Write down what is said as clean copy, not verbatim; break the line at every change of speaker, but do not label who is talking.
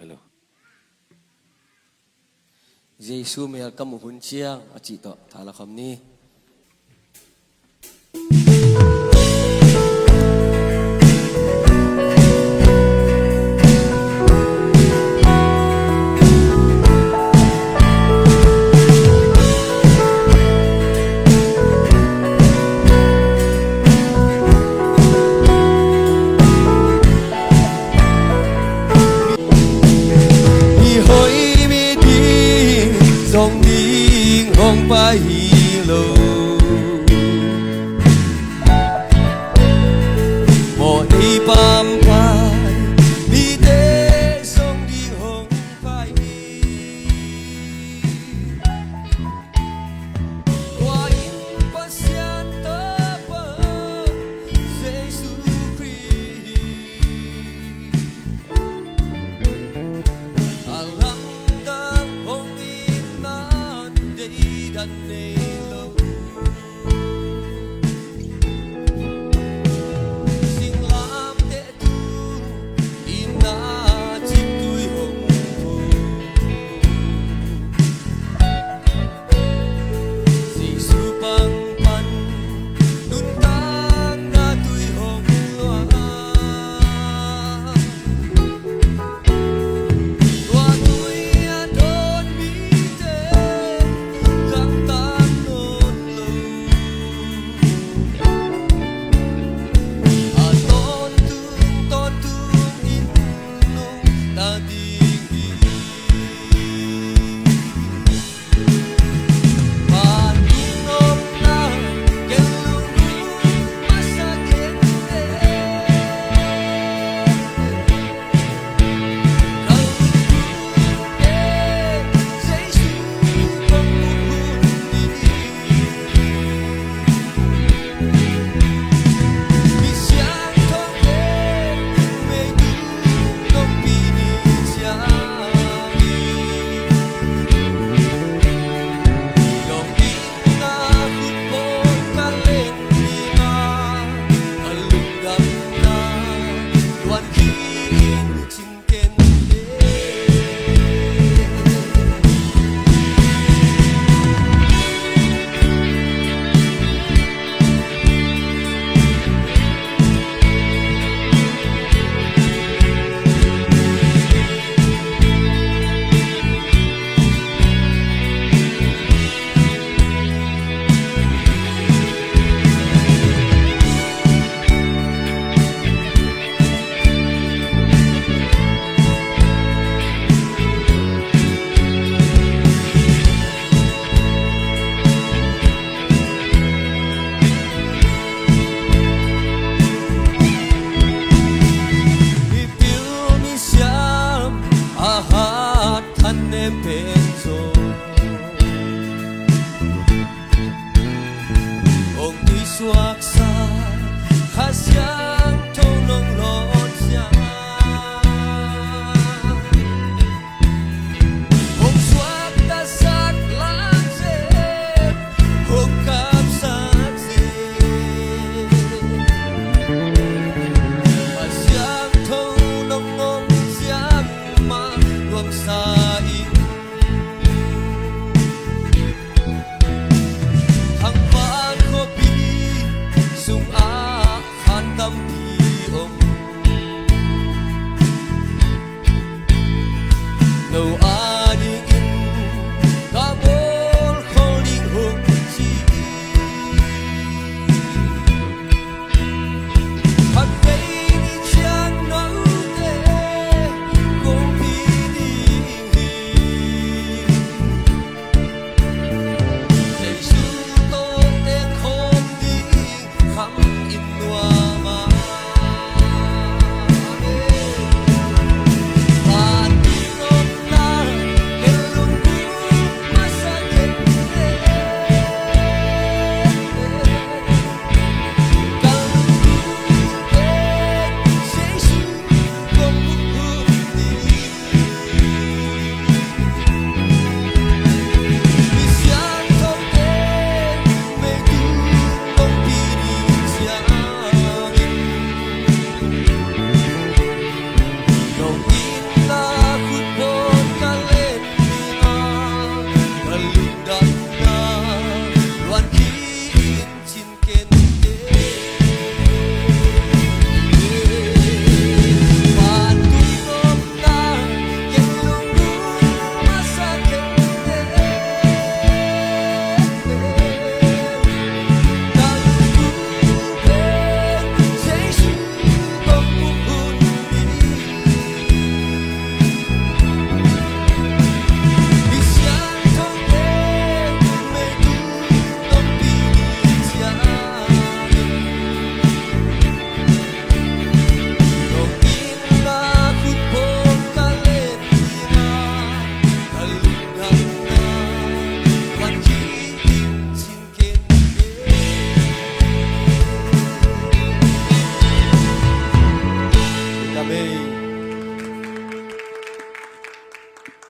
hello Giêsu mẹ cầm một hun chiang chỉ tọ thà là không ni dòng đi không phải lâu một đi bám vai đi để dòng đi không phải qua in pasian tapa Jesus Christ alam dang hong dan nelo sing lam te tu ina chip tui hong phu si su pang pan nun tang na tui hong loa loa tui adon mi te penso ông đi suak sa khasiang thong long lon sia ông suak ta sak lang se ông kap sak se khasiang thong long long sia ma luang sa tâm thì ông